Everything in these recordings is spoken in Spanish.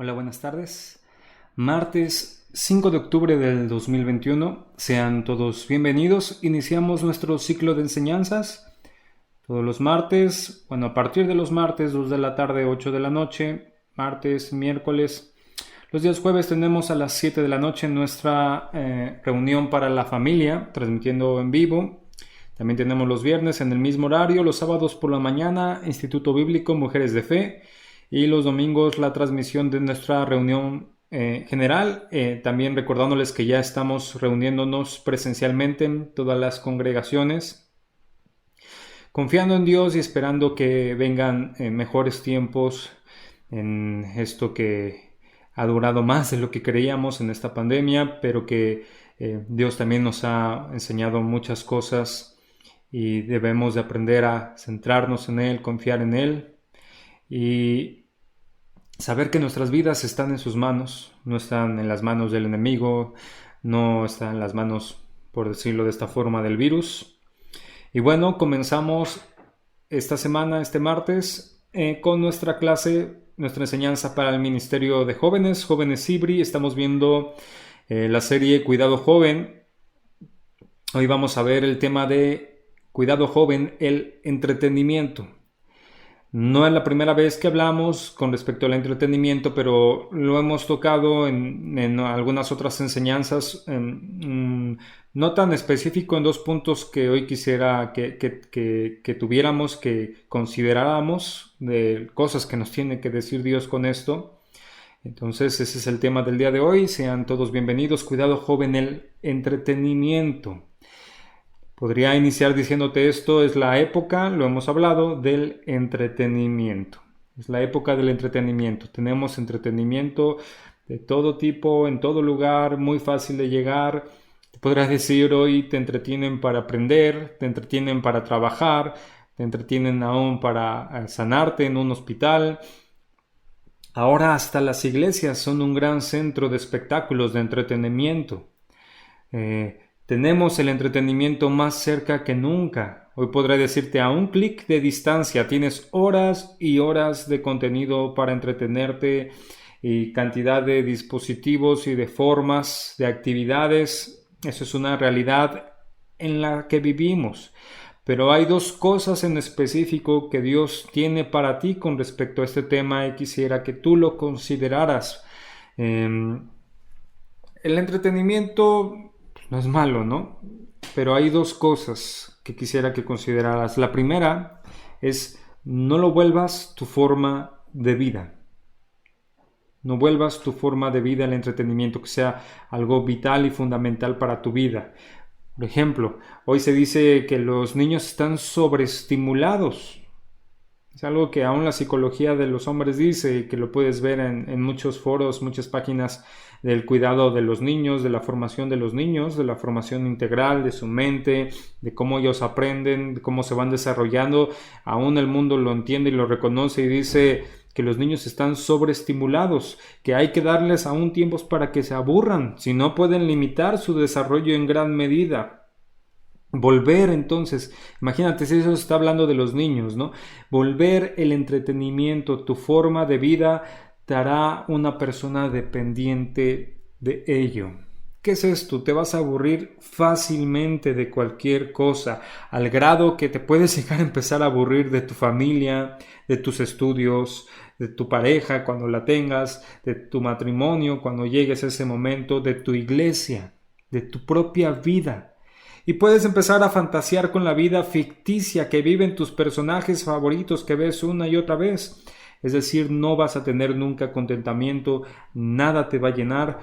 Hola, buenas tardes. Martes 5 de octubre del 2021. Sean todos bienvenidos. Iniciamos nuestro ciclo de enseñanzas todos los martes. Bueno, a partir de los martes, 2 de la tarde, 8 de la noche. Martes, miércoles. Los días jueves tenemos a las 7 de la noche nuestra reunión para la familia, transmitiendo en vivo. También tenemos los viernes en el mismo horario, los sábados por la mañana, Instituto Bíblico Mujeres de Fe, y los domingos la transmisión de nuestra reunión general. También recordándoles que ya estamos reuniéndonos presencialmente en todas las congregaciones, confiando en Dios y esperando que vengan mejores tiempos en esto que ha durado más de lo que creíamos en esta pandemia, pero que Dios también nos ha enseñado muchas cosas y debemos de aprender a centrarnos en Él, confiar en Él y saber que nuestras vidas están en sus manos, no están en las manos del enemigo, no están en las manos, por decirlo de esta forma, del virus. Y bueno, comenzamos esta semana, este martes, con nuestra clase, nuestra enseñanza para el Ministerio de Jóvenes, Jóvenes IBRI. Estamos viendo la serie Cuidado Joven. Hoy vamos a ver el tema de Cuidado Joven, el entretenimiento. No es la primera vez que hablamos con respecto al entretenimiento, pero lo hemos tocado en algunas otras enseñanzas, no tan específico en dos puntos que hoy quisiera que tuviéramos, que consideráramos de cosas que nos tiene que decir Dios con esto. Entonces ese es el tema del día de hoy. Sean todos bienvenidos. Cuidado joven, el entretenimiento. Podría iniciar diciéndote esto, es la época, lo hemos hablado, del entretenimiento. Es la época del entretenimiento. Tenemos entretenimiento de todo tipo, en todo lugar, muy fácil de llegar. Te podrás decir hoy te entretienen para aprender, te entretienen para trabajar, te entretienen aún para sanarte en un hospital. Ahora hasta las iglesias son un gran centro de espectáculos, de entretenimiento. Tenemos el entretenimiento más cerca que nunca. Hoy podré decirte a un clic de distancia. Tienes horas y horas de contenido para entretenerte y cantidad de dispositivos y de formas, de actividades. Eso es una realidad en la que vivimos. Pero hay dos cosas en específico que Dios tiene para ti con respecto a este tema y quisiera que tú lo consideraras. El entretenimiento no es malo, ¿no? Pero hay dos cosas que quisiera que consideraras. La primera es no lo vuelvas tu forma de vida. No vuelvas tu forma de vida el entretenimiento, que sea algo vital y fundamental para tu vida. Por ejemplo, hoy se dice que los niños están sobreestimulados. Es algo que aún la psicología de los hombres dice, que lo puedes ver en muchos foros, muchas páginas del cuidado de los niños, de la formación de los niños, de la formación integral de su mente, de cómo ellos aprenden, de cómo se van desarrollando. Aún el mundo lo entiende y lo reconoce y dice que los niños están sobreestimulados, que hay que darles aún tiempos para que se aburran, si no pueden limitar su desarrollo en gran medida. Volver entonces, imagínate si eso está hablando de los niños, ¿no? Volver el entretenimiento, tu forma de vida, te hará una persona dependiente de ello. ¿Qué es esto? Te vas a aburrir fácilmente de cualquier cosa, al grado que te puedes llegar a empezar a aburrir de tu familia, de tus estudios, de tu pareja cuando la tengas, de tu matrimonio cuando llegues a ese momento, de tu iglesia, de tu propia vida. Y puedes empezar a fantasear con la vida ficticia que viven tus personajes favoritos que ves una y otra vez. Es decir, no vas a tener nunca contentamiento, nada te va a llenar,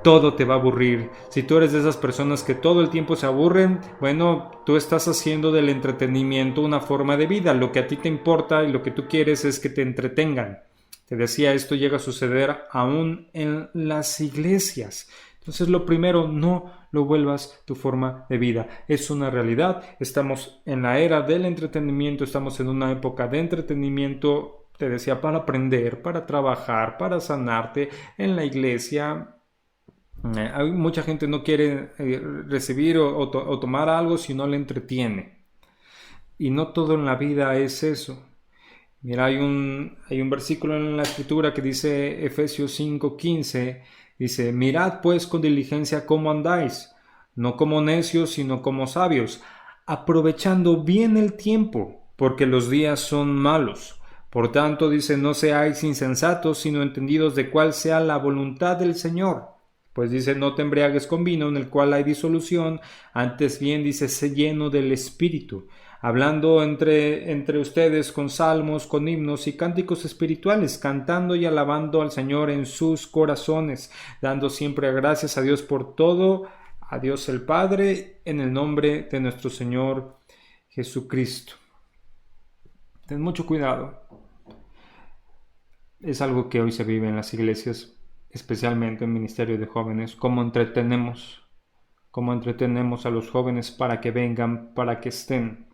todo te va a aburrir. Si tú eres de esas personas que todo el tiempo se aburren, bueno, tú estás haciendo del entretenimiento una forma de vida. Lo que a ti te importa y lo que tú quieres es que te entretengan. Te decía, esto llega a suceder aún en las iglesias. Entonces, lo primero, no lo vuelvas tu forma de vida. Es una realidad. Estamos en la era del entretenimiento, estamos en una época de entretenimiento, te decía, para aprender, para trabajar, para sanarte en la iglesia. Hay mucha gente no quiere recibir o tomar algo si no le entretiene. Y no todo en la vida es eso. Mira, hay un versículo en la escritura que dice Efesios 5:15, dice, mirad pues con diligencia cómo andáis, no como necios, sino como sabios, aprovechando bien el tiempo, porque los días son malos. Por tanto, dice, no seáis insensatos, sino entendidos de cuál sea la voluntad del Señor. Pues dice, no te embriagues con vino en el cual hay disolución, antes bien dice, sé lleno del Espíritu, hablando entre ustedes con salmos, con himnos y cánticos espirituales, cantando y alabando al Señor en sus corazones, dando siempre gracias a Dios por todo, a Dios el Padre, en el nombre de nuestro Señor Jesucristo. Ten mucho cuidado. Es algo que hoy se vive en las iglesias, especialmente en ministerio de jóvenes, cómo entretenemos a los jóvenes para que vengan, para que estén.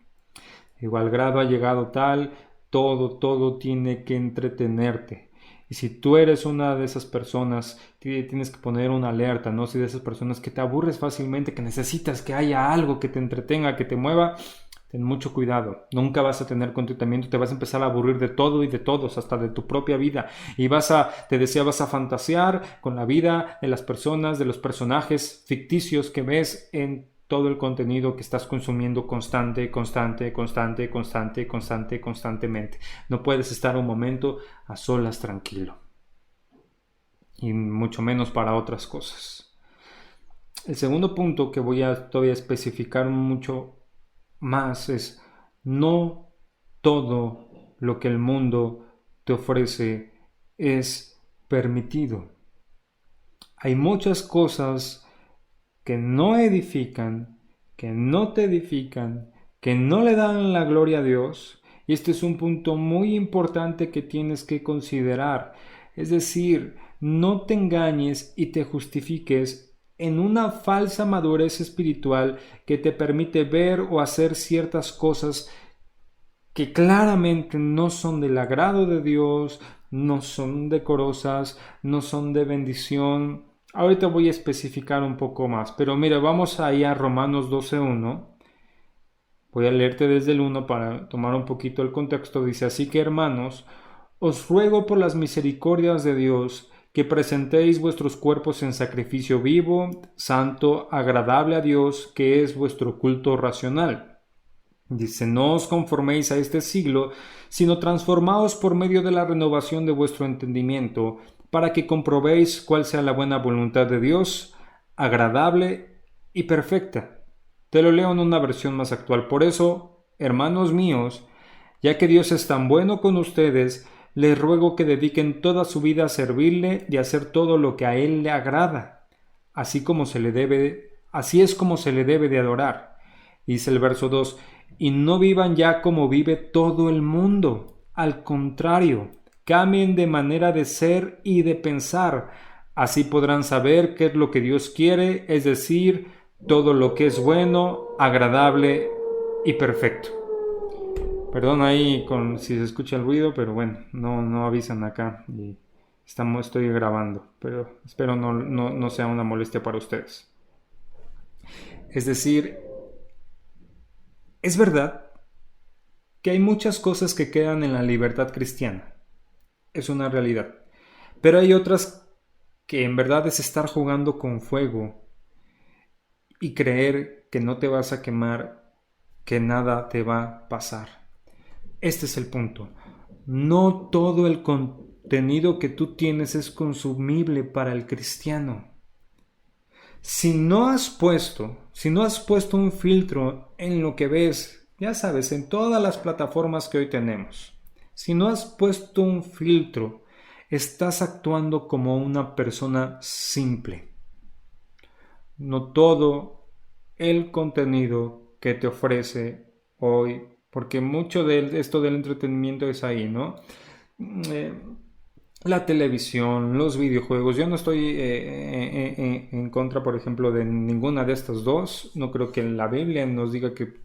Igual grado ha llegado tal, todo tiene que entretenerte. Y si tú eres una de esas personas, tienes que poner una alerta, ¿no? Si de esas personas que te aburres fácilmente, que necesitas que haya algo que te entretenga, que te mueva, ten mucho cuidado. Nunca vas a tener contentamiento, te vas a empezar a aburrir de todo y de todos, hasta de tu propia vida. Y vas a fantasear con la vida de las personas, de los personajes ficticios que ves en todo el contenido que estás consumiendo constantemente. No puedes estar un momento a solas tranquilo. Y mucho menos para otras cosas. El segundo punto que voy a todavía especificar mucho más es no todo lo que el mundo te ofrece es permitido. Hay muchas cosas que no edifican, que no te edifican, que no le dan la gloria a Dios. Y este es un punto muy importante que tienes que considerar. Es decir, no te engañes y te justifiques en una falsa madurez espiritual que te permite ver o hacer ciertas cosas que claramente no son del agrado de Dios, no son decorosas, no son de bendición. Ahorita voy a especificar un poco más, pero mira, vamos ahí a Romanos 12:1. Voy a leerte desde el 1 para tomar un poquito el contexto. Dice, así que hermanos, os ruego por las misericordias de Dios que presentéis vuestros cuerpos en sacrificio vivo, santo, agradable a Dios, que es vuestro culto racional. Dice, no os conforméis a este siglo, sino transformaos por medio de la renovación de vuestro entendimiento, para que comprobéis cuál sea la buena voluntad de Dios, agradable y perfecta. Te lo leo en una versión más actual. Por eso, hermanos míos, ya que Dios es tan bueno con ustedes, les ruego que dediquen toda su vida a servirle y a hacer todo lo que a Él le agrada, así es como se le debe de adorar. Dice el verso 2, y no vivan ya como vive todo el mundo. Al contrario, cambien de manera de ser y de pensar. Así podrán saber qué es lo que Dios quiere, es decir, todo lo que es bueno, agradable y perfecto. Perdón ahí si se escucha el ruido, pero bueno, no avisan acá y estoy grabando, pero espero no sea una molestia para ustedes. Es decir, es verdad que hay muchas cosas que quedan en la libertad cristiana. Es una realidad. Pero hay otras que en verdad es estar jugando con fuego y creer que no te vas a quemar, que nada te va a pasar. Este es el punto. No todo el contenido que tú tienes es consumible para el cristiano. Si no has puesto un filtro en lo que ves, ya sabes, en todas las plataformas que hoy tenemos, si no has puesto un filtro, estás actuando como una persona simple. No todo el contenido que te ofrece hoy, porque mucho de esto del entretenimiento es ahí, ¿no? La televisión, los videojuegos. Yo no estoy en contra, por ejemplo, de ninguna de estas dos. No creo que la Biblia nos diga que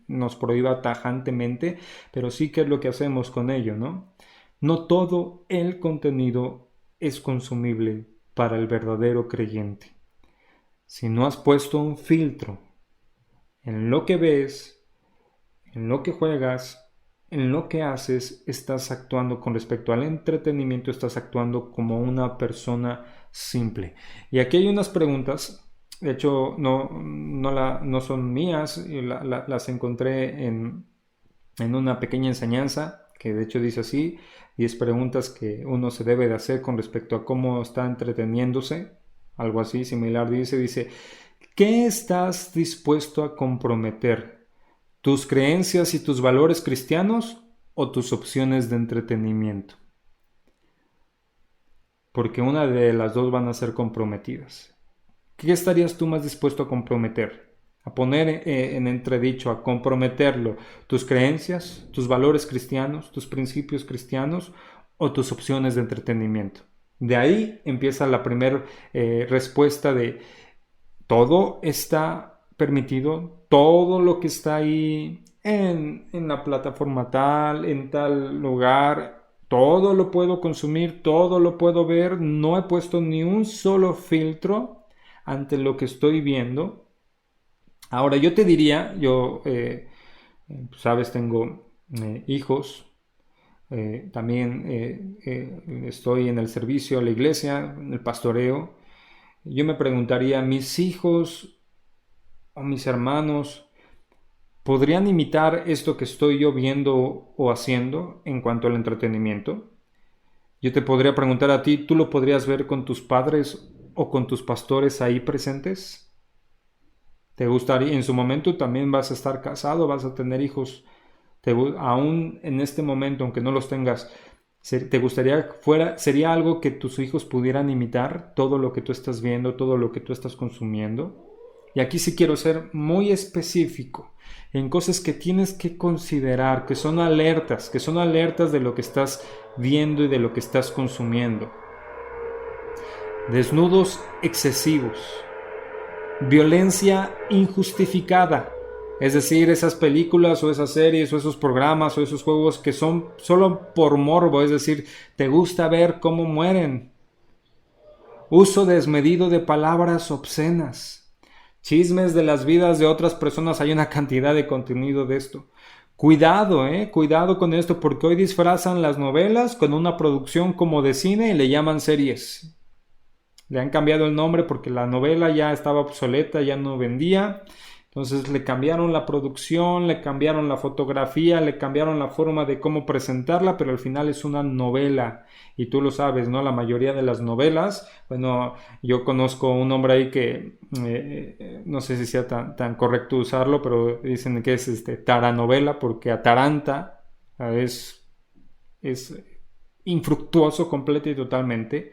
nos prohíba tajantemente, pero sí que es lo que hacemos con ello, ¿no? No todo el contenido es consumible para el verdadero creyente. Si no has puesto un filtro en lo que ves, en lo que juegas, en lo que haces estás actuando con respecto al entretenimiento, estás actuando como una persona simple. Y aquí hay unas preguntas, de hecho no son mías, las encontré en una pequeña enseñanza que de hecho dice así: 10 preguntas que uno se debe de hacer con respecto a cómo está entreteniéndose, algo así similar dice, ¿qué estás dispuesto a comprometer? ¿Tus creencias y tus valores cristianos o tus opciones de entretenimiento? Porque una de las dos van a ser comprometidas. ¿Qué estarías tú más dispuesto a comprometer? A poner en entredicho, a comprometerlo, tus creencias, tus valores cristianos, tus principios cristianos o tus opciones de entretenimiento. De ahí empieza la primera respuesta de todo está permitido, todo lo que está ahí en la plataforma tal, en tal lugar, todo lo puedo consumir, todo lo puedo ver, no he puesto ni un solo filtro ante lo que estoy viendo. Ahora yo te diría, sabes, tengo hijos, también estoy en el servicio a la iglesia, en el pastoreo. Yo me preguntaría, ¿mis hijos o mis hermanos podrían imitar esto que estoy yo viendo o haciendo en cuanto al entretenimiento? Yo te podría preguntar a ti, ¿tú lo podrías ver con tus padres o con tus pastores ahí presentes? ¿Te gustaría? En su momento también vas a estar casado, vas a tener hijos. Aún en este momento, aunque no los tengas, ¿te gustaría sería algo que tus hijos pudieran imitar todo lo que tú estás viendo, todo lo que tú estás consumiendo? Y aquí sí quiero ser muy específico en cosas que tienes que considerar, que son alertas de lo que estás viendo y de lo que estás consumiendo. Desnudos excesivos, violencia injustificada, es decir, esas películas o esas series o esos programas o esos juegos que son solo por morbo, es decir, te gusta ver cómo mueren. Uso desmedido de palabras obscenas, chismes de las vidas de otras personas, hay una cantidad de contenido de esto. Cuidado con esto, porque hoy disfrazan las novelas con una producción como de cine y le llaman series. Le han cambiado el nombre porque la novela ya estaba obsoleta, ya no vendía. Entonces le cambiaron la producción, le cambiaron la fotografía, le cambiaron la forma de cómo presentarla, pero al final es una novela. Y tú lo sabes, ¿no? La mayoría de las novelas, bueno, yo conozco un hombre ahí que no sé si sea tan correcto usarlo, pero dicen que es taranovela porque ataranta, es infructuoso completo y totalmente.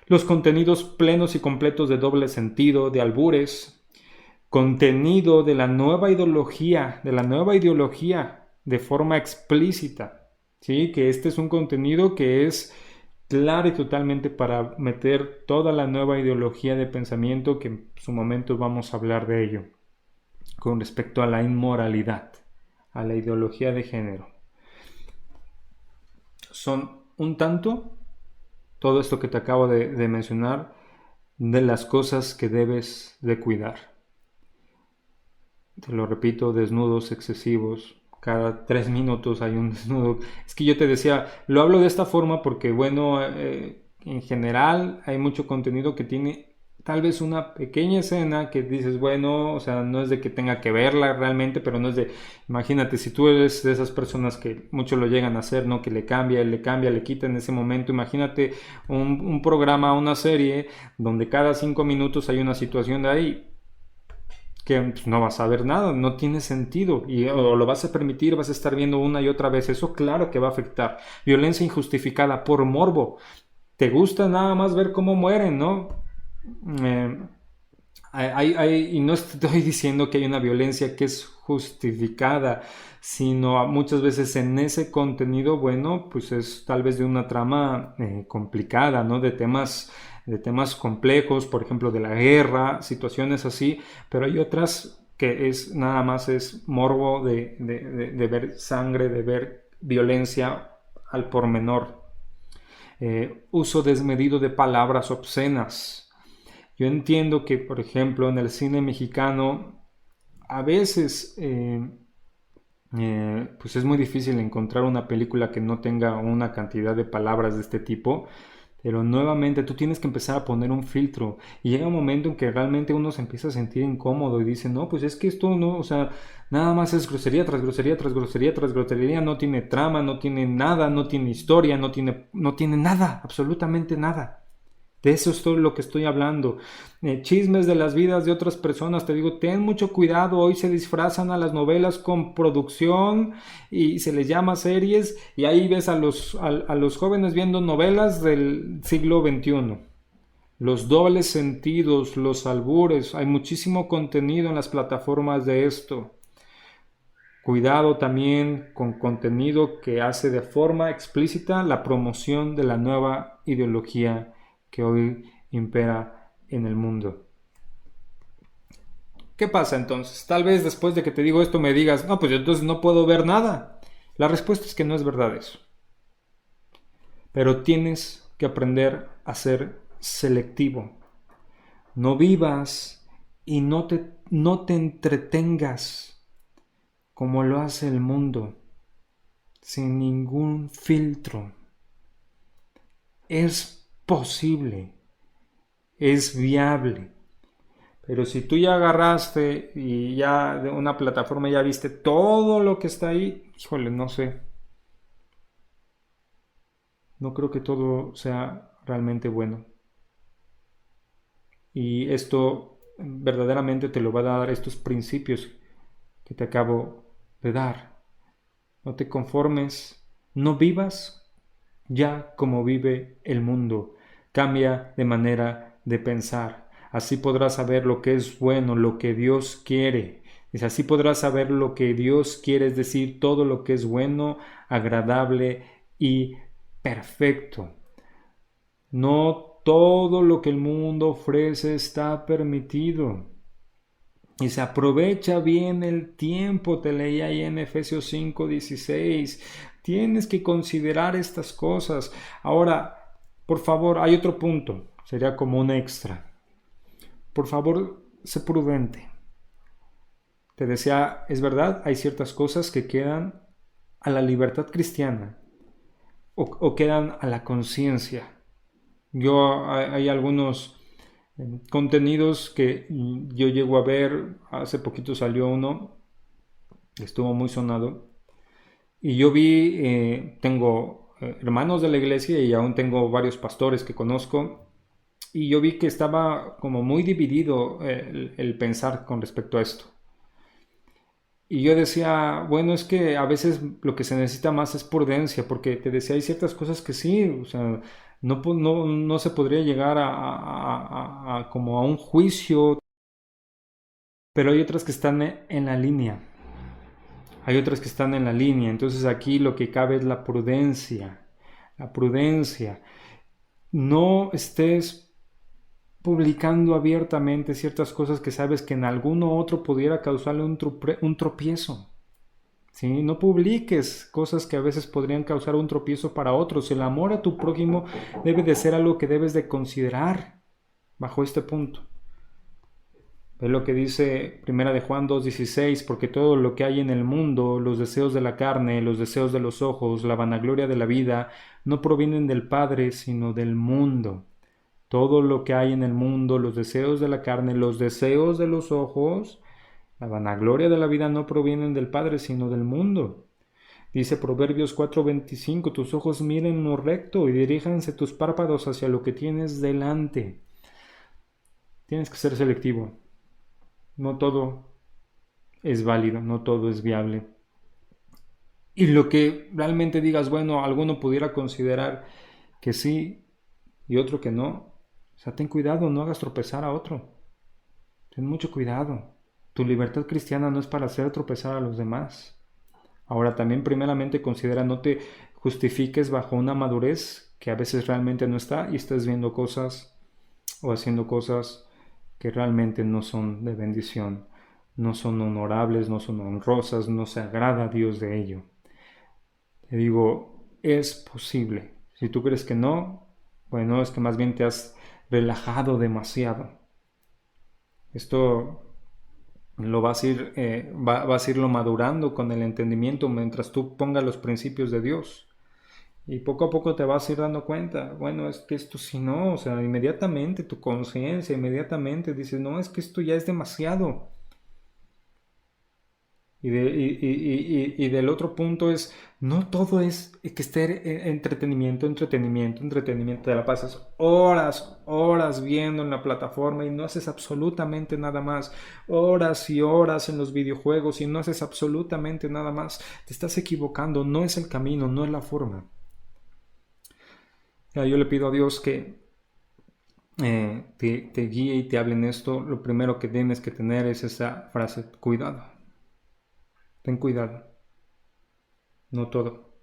Los contenidos plenos y completos de doble sentido, de albures, contenido de la nueva ideología, de forma explícita, ¿sí? Que este es un contenido que es claro y totalmente para meter toda la nueva ideología de pensamiento, que en su momento vamos a hablar de ello, con respecto a la inmoralidad, a la ideología de género. Son un tanto todo esto que te acabo de mencionar de las cosas que debes de cuidar. Te lo repito, desnudos excesivos. Cada 3 minutos hay un desnudo. Es que yo te decía, lo hablo de esta forma porque, bueno, en general hay mucho contenido que tiene tal vez una pequeña escena que dices, bueno, o sea, no es de que tenga que verla realmente, pero no es de, imagínate, si tú eres de esas personas que mucho lo llegan a hacer, ¿no? Que le cambia, le quita en ese momento. Imagínate un programa, una serie, donde cada 5 minutos hay una situación de ahí que pues, no vas a ver nada, no tiene sentido, y o lo vas a permitir, vas a estar viendo una y otra vez. Eso claro que va a afectar. Violencia injustificada por morbo. Te gusta nada más ver cómo mueren, ¿no? Y no estoy diciendo que hay una violencia que es justificada, sino muchas veces en ese contenido, bueno, pues es tal vez de una trama complicada, ¿no? De temas complejos, por ejemplo, de la guerra, situaciones así, pero hay otras que es nada más es morbo de ver sangre, de ver violencia al por menor. Uso desmedido de palabras obscenas. Yo entiendo que, por ejemplo, en el cine mexicano a veces pues es muy difícil encontrar una película que no tenga una cantidad de palabras de este tipo. Pero nuevamente tú tienes que empezar a poner un filtro y llega un momento en que realmente uno se empieza a sentir incómodo y dice, no, pues es que esto no, o sea, nada más es grosería tras grosería tras grosería tras grosería, no tiene trama, no tiene nada, no tiene historia, no tiene nada, absolutamente nada. De eso es todo lo que estoy hablando. Chismes de las vidas de otras personas. Te digo, ten mucho cuidado. Hoy se disfrazan a las novelas con producción y se les llama series. Y ahí ves a los jóvenes viendo novelas del siglo XXI. Los dobles sentidos, los albures. Hay muchísimo contenido en las plataformas de esto. Cuidado también con contenido que hace de forma explícita la promoción de la nueva ideología que hoy impera en el mundo. ¿Qué pasa entonces? Tal vez después de que te digo esto me digas, no, pues yo entonces no puedo ver nada. La respuesta es que no es verdad eso. Pero tienes que aprender a ser selectivo. No vivas y no te entretengas como lo hace el mundo, sin ningún filtro. Es posible, es viable. Pero si tú ya agarraste y ya de una plataforma ya viste todo lo que está ahí, híjole, no sé. No creo que todo sea realmente bueno. Y esto verdaderamente te lo va a dar estos principios que te acabo de dar. No te conformes, no vivas ya como vive el mundo. Cambia de manera de pensar. Así podrás saber lo que es bueno, lo que Dios quiere. Dice, así podrás saber lo que Dios quiere, es decir, todo lo que es bueno, agradable y perfecto. No todo lo que el mundo ofrece está permitido. Y se aprovecha bien el tiempo, te leía ahí en Efesios 5:16. Tienes que considerar estas cosas. Ahora, por favor, hay otro punto, sería como un extra. Por favor, sé prudente. Te decía, es verdad, hay ciertas cosas que quedan a la libertad cristiana o quedan a la conciencia. Hay algunos contenidos que yo llego a ver, hace poquito salió uno, estuvo muy sonado, y yo vi, tengo hermanos de la iglesia y aún tengo varios pastores que conozco, y yo vi que estaba como muy dividido el pensar con respecto a esto. Y yo decía, bueno, es que a veces lo que se necesita más es prudencia, porque te decía, hay ciertas cosas que sí, o sea, no se podría llegar a como a un juicio, pero hay otras que están en la línea, hay otras que están en la línea, entonces aquí lo que cabe es la prudencia. No estés publicando abiertamente ciertas cosas que sabes que en alguno otro pudiera causarle un tropiezo. ¿Sí? No publiques cosas que a veces podrían causar un tropiezo para otros. El amor a tu prójimo debe de ser algo que debes de considerar bajo este punto. Ve lo que dice Primera de Juan 2:16, porque todo lo que hay en el mundo, los deseos de la carne, los deseos de los ojos, la vanagloria de la vida, no provienen del Padre, sino del mundo. Todo lo que hay en el mundo, los deseos de la carne, los deseos de los ojos, la vanagloria de la vida no provienen del Padre, sino del mundo. Dice Proverbios 4:25, tus ojos miren lo recto y diríjanse tus párpados hacia lo que tienes delante. Tienes que ser selectivo. No todo es válido, no todo es viable. Y lo que realmente digas, bueno, alguno pudiera considerar que sí y otro que no. O sea, ten cuidado, no hagas tropezar a otro. Ten mucho cuidado. Tu libertad cristiana no es para hacer tropezar a los demás. Ahora también primeramente considera no te justifiques bajo una madurez que a veces realmente no está y estás viendo cosas o haciendo cosas que realmente no son de bendición, no son honorables, no son honrosas, no se agrada a Dios de ello. Te digo, es posible. Si tú crees que no, bueno, es que más bien te has relajado demasiado. Esto lo vas a irlo madurando con el entendimiento mientras tú pongas los principios de Dios. Y poco a poco te vas a ir dando cuenta, bueno, es que esto si no, o sea, inmediatamente tu conciencia, inmediatamente dices, no, es que esto ya es demasiado. Y del otro punto es, no todo es que esté entretenimiento, entretenimiento, entretenimiento. Te la pasas horas, horas viendo en la plataforma y no haces absolutamente nada más. Horas y horas en los videojuegos y no haces absolutamente nada más. Te estás equivocando, no es el camino, no es la forma. Yo le pido a Dios que te guíe y te hable en esto. Lo primero que tienes que tener es esa frase, cuidado. Ten cuidado. No todo.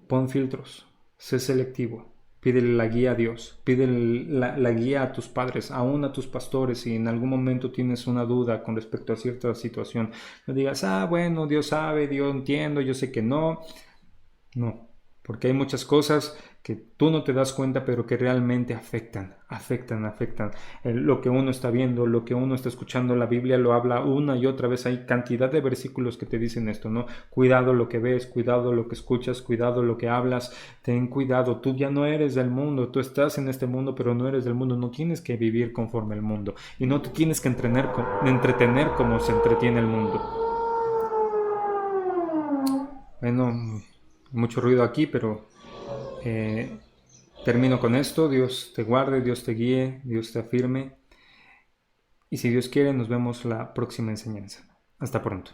Pon filtros. Sé selectivo. Pídele la guía a Dios. Pídele la guía a tus padres, aún a tus pastores. Si en algún momento tienes una duda con respecto a cierta situación, no digas, bueno, Dios sabe, Dios entiendo, yo sé que no. No, porque hay muchas cosas que tú no te das cuenta, pero que realmente afectan. Lo que uno está viendo, lo que uno está escuchando, la Biblia lo habla una y otra vez. Hay cantidad de versículos que te dicen esto, ¿no? Cuidado lo que ves, cuidado lo que escuchas, cuidado lo que hablas. Ten cuidado, tú ya no eres del mundo, tú estás en este mundo, pero no eres del mundo. No tienes que vivir conforme al mundo y no te tienes que entretener como se entretiene el mundo. Bueno, mucho ruido aquí, pero termino con esto. Dios te guarde, Dios te guíe, Dios te afirme. Y si Dios quiere, nos vemos la próxima enseñanza. Hasta pronto.